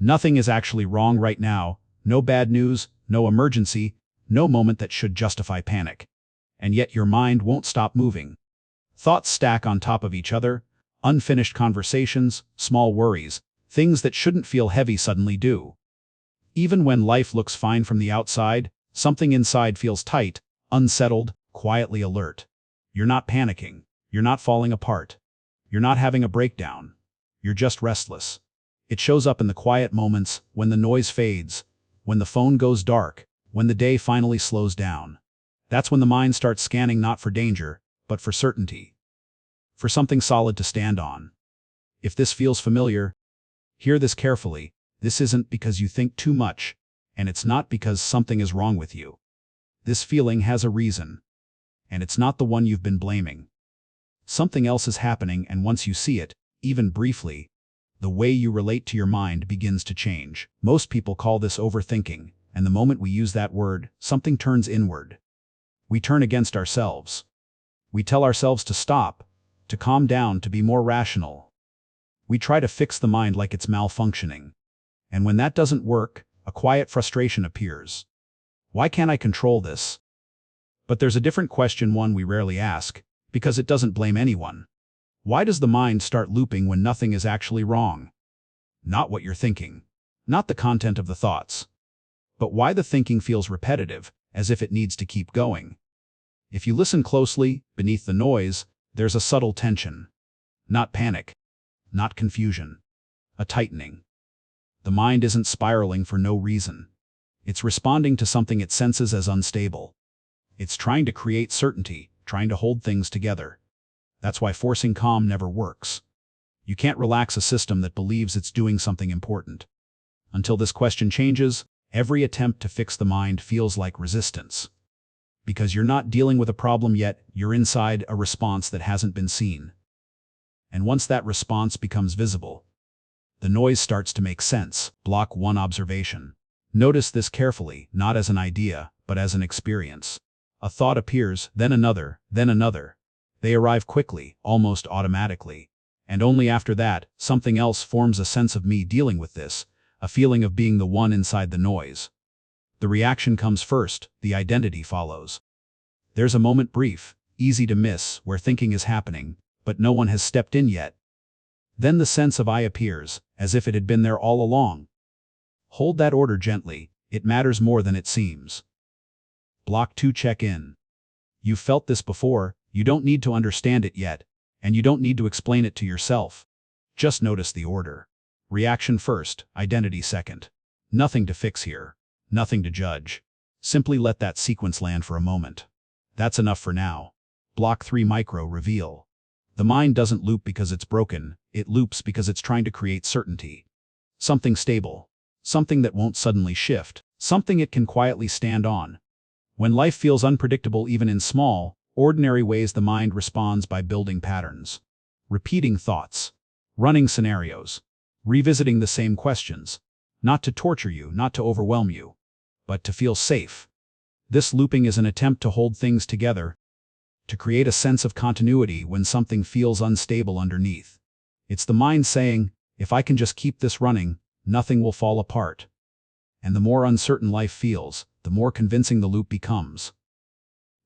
Nothing is actually wrong right now, no bad news, no emergency, no moment that should justify panic. And yet your mind won't stop moving. Thoughts stack on top of each other, unfinished conversations, small worries, things that shouldn't feel heavy suddenly do. Even when life looks fine from the outside, something inside feels tight, unsettled, quietly alert. You're not panicking. You're not falling apart. You're not having a breakdown. You're just restless. It shows up in the quiet moments, when the noise fades, when the phone goes dark, when the day finally slows down. That's when the mind starts scanning not for danger, but for certainty. For something solid to stand on. If this feels familiar, hear this carefully. This isn't because you think too much, and it's not because something is wrong with you. This feeling has a reason, and it's not the one you've been blaming. Something else is happening, and once you see it, even briefly, the way you relate to your mind begins to change. Most people call this overthinking, and the moment we use that word, something turns inward. We turn against ourselves. We tell ourselves to stop, to calm down, to be more rational. We try to fix the mind like it's malfunctioning. And when that doesn't work, a quiet frustration appears. Why can't I control this? But there's a different question, one we rarely ask, because it doesn't blame anyone. Why does the mind start looping when nothing is actually wrong? Not what you're thinking, not the content of the thoughts, but why the thinking feels repetitive, as if it needs to keep going. If you listen closely, beneath the noise, there's a subtle tension. Not panic, not confusion, a tightening. The mind isn't spiraling for no reason. It's responding to something it senses as unstable. It's trying to create certainty, trying to hold things together. That's why forcing calm never works. You can't relax a system that believes it's doing something important. Until this question changes, every attempt to fix the mind feels like resistance. Because you're not dealing with a problem yet, you're inside a response that hasn't been seen. And once that response becomes visible, the noise starts to make sense. Block 1, observation. Notice this carefully, not as an idea, but as an experience. A thought appears, then another, then another. They arrive quickly, almost automatically. And only after that, something else forms a sense of me dealing with this, a feeling of being the one inside the noise. The reaction comes first, the identity follows. There's a moment, brief, easy to miss, where thinking is happening, but no one has stepped in yet. Then the sense of I appears, as if it had been there all along. Hold that order gently, it matters more than it seems. Block 2, check in. You've felt this before, you don't need to understand it yet, and you don't need to explain it to yourself. Just notice the order. Reaction first, identity second. Nothing to fix here. Nothing to judge. Simply let that sequence land for a moment. That's enough for now. Block 3, micro reveal. The mind doesn't loop because it's broken, it loops because it's trying to create certainty. Something stable. Something that won't suddenly shift. Something it can quietly stand on. When life feels unpredictable even in small, ordinary ways, the mind responds by building patterns. Repeating thoughts. Running scenarios. Revisiting the same questions. Not to torture you, not to overwhelm you, but to feel safe. This looping is an attempt to hold things together, to create a sense of continuity when something feels unstable underneath. It's the mind saying, if I can just keep this running, nothing will fall apart. And the more uncertain life feels, the more convincing the loop becomes.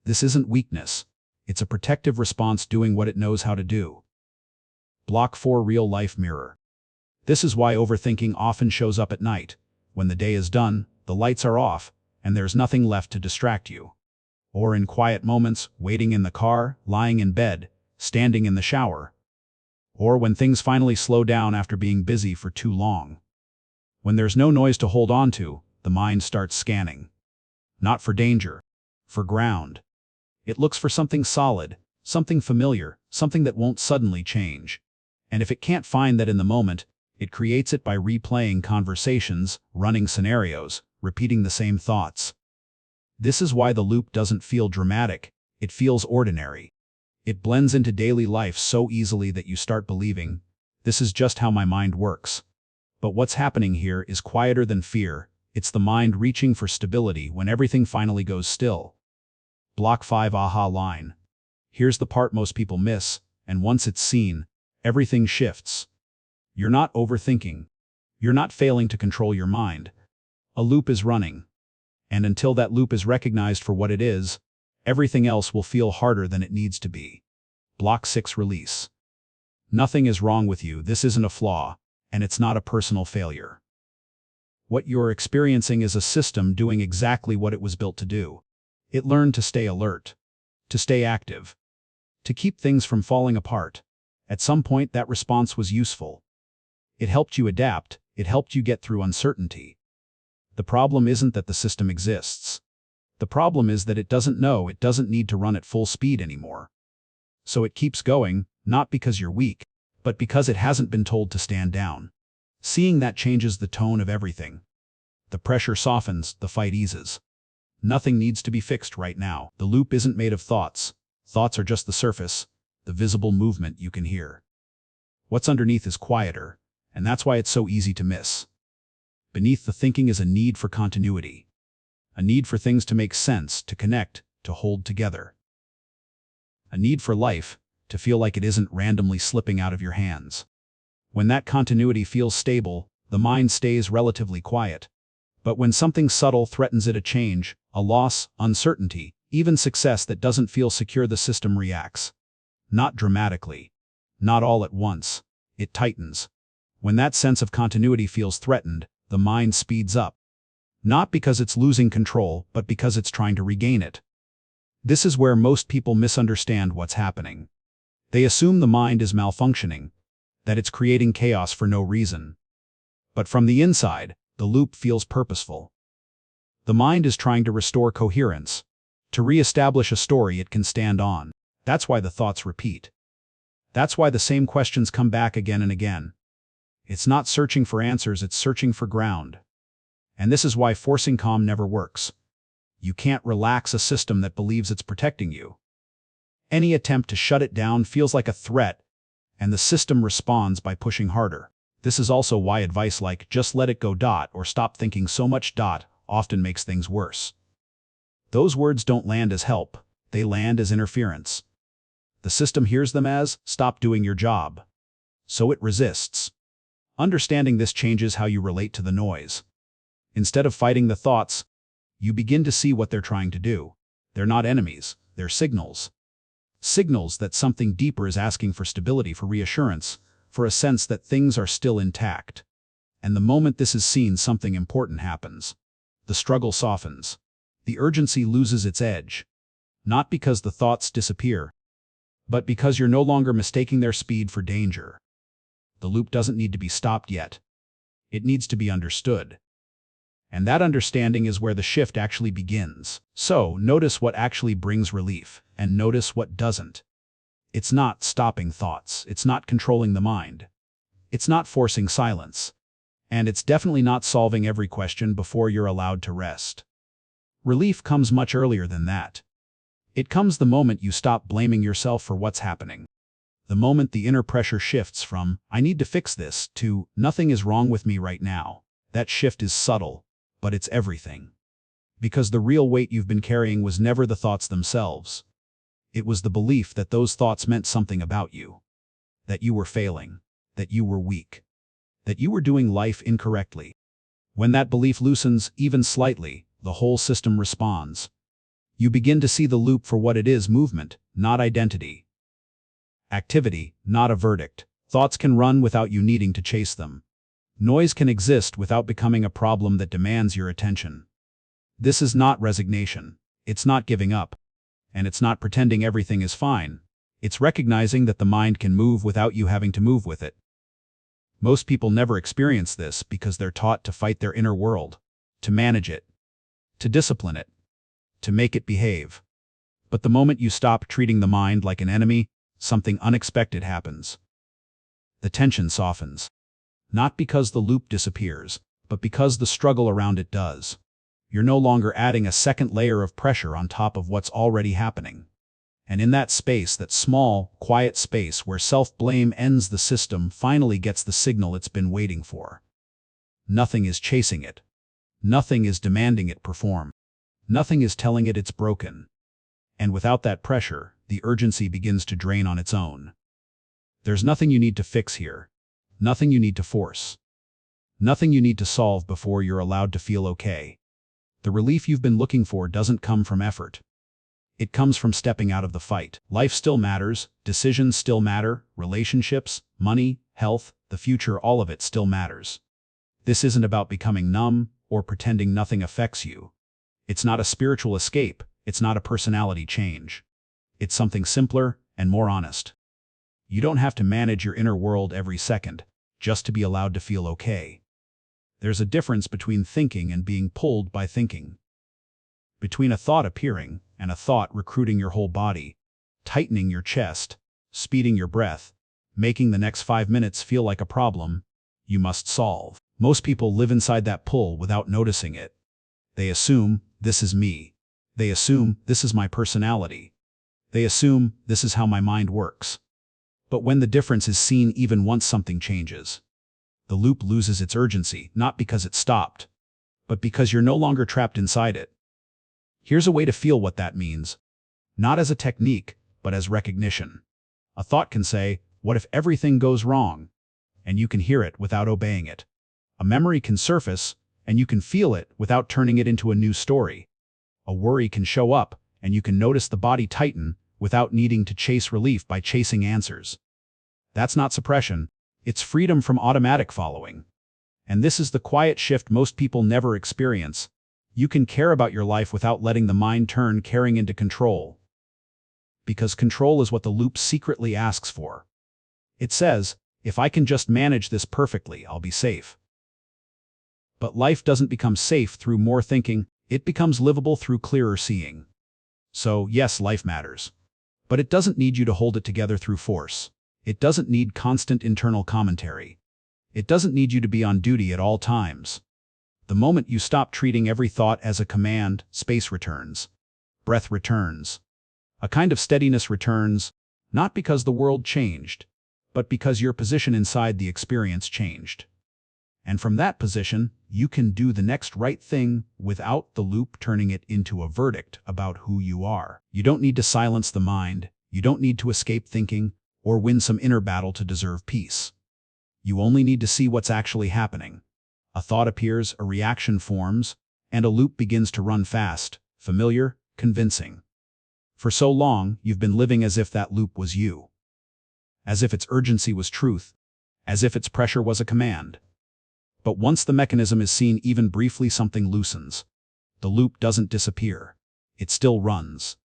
This isn't weakness. It's a protective response doing what it knows how to do. Block 4, real-life mirror. This is why overthinking often shows up at night. When the day is done, the lights are off, and there's nothing left to distract you. Or in quiet moments, waiting in the car, lying in bed, standing in the shower. Or when things finally slow down after being busy for too long. When there's no noise to hold on to, the mind starts scanning. Not for danger, for ground. It looks for something solid, something familiar, something that won't suddenly change. And if it can't find that in the moment, it creates it by replaying conversations, running scenarios, repeating the same thoughts. This is why the loop doesn't feel dramatic, it feels ordinary. It blends into daily life so easily that you start believing, this is just how my mind works. But what's happening here is quieter than fear. It's the mind reaching for stability when everything finally goes still. Block 5, aha line. Here's the part most people miss, and once it's seen, everything shifts. You're not overthinking. You're not failing to control your mind. A loop is running. And until that loop is recognized for what it is, everything else will feel harder than it needs to be. Block 6 release. Nothing is wrong with you, this isn't a flaw, and it's not a personal failure. What you're experiencing is a system doing exactly what it was built to do. It learned to stay alert, to stay active, to keep things from falling apart. At some point, that response was useful. It helped you adapt, it helped you get through uncertainty. The problem isn't that the system exists. The problem is that it doesn't know it doesn't need to run at full speed anymore. So it keeps going, not because you're weak, but because it hasn't been told to stand down. Seeing that changes the tone of everything. The pressure softens, the fight eases. Nothing needs to be fixed right now. The loop isn't made of thoughts. Thoughts are just the surface, the visible movement you can hear. What's underneath is quieter, and that's why it's so easy to miss. Beneath the thinking is a need for continuity. A need for things to make sense, to connect, to hold together. A need for life, to feel like it isn't randomly slipping out of your hands. When that continuity feels stable, the mind stays relatively quiet. But when something subtle threatens it, a change, a loss, uncertainty, even success that doesn't feel secure, the system reacts. Not dramatically. Not all at once. It tightens. When that sense of continuity feels threatened, the mind speeds up. Not because it's losing control, but because it's trying to regain it. This is where most people misunderstand what's happening. They assume the mind is malfunctioning, that it's creating chaos for no reason. But from the inside, the loop feels purposeful. The mind is trying to restore coherence, to re-establish a story it can stand on. That's why the thoughts repeat. That's why the same questions come back again and again. It's not searching for answers, it's searching for ground. And this is why forcing calm never works. You can't relax a system that believes it's protecting you. Any attempt to shut it down feels like a threat, and the system responds by pushing harder. This is also why advice like "just let it go" or "stop thinking so much" often makes things worse. Those words don't land as help, they land as interference. The system hears them as "stop doing your job." So it resists. Understanding this changes how you relate to the noise. Instead of fighting the thoughts, you begin to see what they're trying to do. They're not enemies, they're signals. Signals that something deeper is asking for stability, for reassurance, for a sense that things are still intact. And the moment this is seen, something important happens. The struggle softens. The urgency loses its edge. Not because the thoughts disappear, but because you're no longer mistaking their speed for danger. The loop doesn't need to be stopped yet. It needs to be understood. And that understanding is where the shift actually begins. So, notice what actually brings relief, and notice what doesn't. It's not stopping thoughts, it's not controlling the mind. It's not forcing silence. And it's definitely not solving every question before you're allowed to rest. Relief comes much earlier than that. It comes the moment you stop blaming yourself for what's happening. The moment the inner pressure shifts from "I need to fix this" to "nothing is wrong with me right now." That shift is subtle, but it's everything. Because the real weight you've been carrying was never the thoughts themselves. It was the belief that those thoughts meant something about you. That you were failing. That you were weak. That you were doing life incorrectly. When that belief loosens, even slightly, the whole system responds. You begin to see the loop for what it is: movement, not identity. Activity, not a verdict. Thoughts can run without you needing to chase them. Noise can exist without becoming a problem that demands your attention. This is not resignation. It's not giving up. And it's not pretending everything is fine. It's recognizing that the mind can move without you having to move with it. Most people never experience this because they're taught to fight their inner world, to manage it, to discipline it, to make it behave. But the moment you stop treating the mind like an enemy, something unexpected happens. The tension softens. Not because the loop disappears, but because the struggle around it does. You're no longer adding a second layer of pressure on top of what's already happening. And in that space, that small, quiet space where self-blame ends, the system finally gets the signal it's been waiting for. Nothing is chasing it. Nothing is demanding it perform. Nothing is telling it it's broken. And without that pressure, the urgency begins to drain on its own. There's nothing you need to fix here. Nothing you need to force. Nothing you need to solve before you're allowed to feel okay. The relief you've been looking for doesn't come from effort. It comes from stepping out of the fight. Life still matters, decisions still matter, relationships, money, health, the future, all of it still matters. This isn't about becoming numb or pretending nothing affects you. It's not a spiritual escape, it's not a personality change. It's something simpler and more honest. You don't have to manage your inner world every second, just to be allowed to feel okay. There's a difference between thinking and being pulled by thinking. Between a thought appearing and a thought recruiting your whole body, tightening your chest, speeding your breath, making the next 5 minutes feel like a problem you must solve. Most people live inside that pull without noticing it. They assume, this is me. They assume, this is my personality. They assume, this is how my mind works. But when the difference is seen even once something changes, the loop loses its urgency, not because it stopped, but because you're no longer trapped inside it. Here's a way to feel what that means. Not as a technique, but as recognition. A thought can say, what if everything goes wrong? And you can hear it without obeying it. A memory can surface, and you can feel it without turning it into a new story. A worry can show up, and you can notice the body tighten without needing to chase relief by chasing answers. That's not suppression, it's freedom from automatic following. And this is the quiet shift most people never experience. You can care about your life without letting the mind turn caring into control. Because control is what the loop secretly asks for. It says, if I can just manage this perfectly, I'll be safe. But life doesn't become safe through more thinking, it becomes livable through clearer seeing. So, yes, life matters. But it doesn't need you to hold it together through force. It doesn't need constant internal commentary. It doesn't need you to be on duty at all times. The moment you stop treating every thought as a command, space returns. Breath returns. A kind of steadiness returns, not because the world changed, but because your position inside the experience changed. And from that position, you can do the next right thing without the loop turning it into a verdict about who you are. You don't need to silence the mind, you don't need to escape thinking, or win some inner battle to deserve peace. You only need to see what's actually happening. A thought appears, a reaction forms, and a loop begins to run fast, familiar, convincing. For so long, you've been living as if that loop was you. As if its urgency was truth, as if its pressure was a command. But once the mechanism is seen even briefly, something loosens. The loop doesn't disappear. It still runs.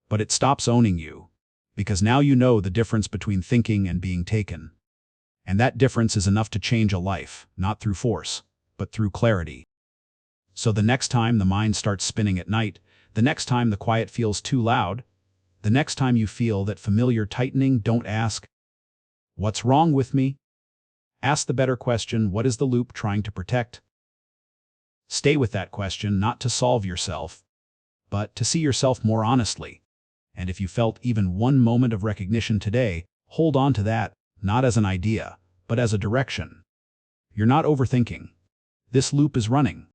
But it stops owning you. Because now you know the difference between thinking and being taken. And that difference is enough to change a life, not through force, but through clarity. So the next time the mind starts spinning at night, the next time the quiet feels too loud, the next time you feel that familiar tightening, don't ask, what's wrong with me? Ask the better question, what is the loop trying to protect? Stay with that question, not to solve yourself, but to see yourself more honestly. And if you felt even one moment of recognition today, hold on to that, not as an idea, but as a direction. You're not overthinking. This loop is running.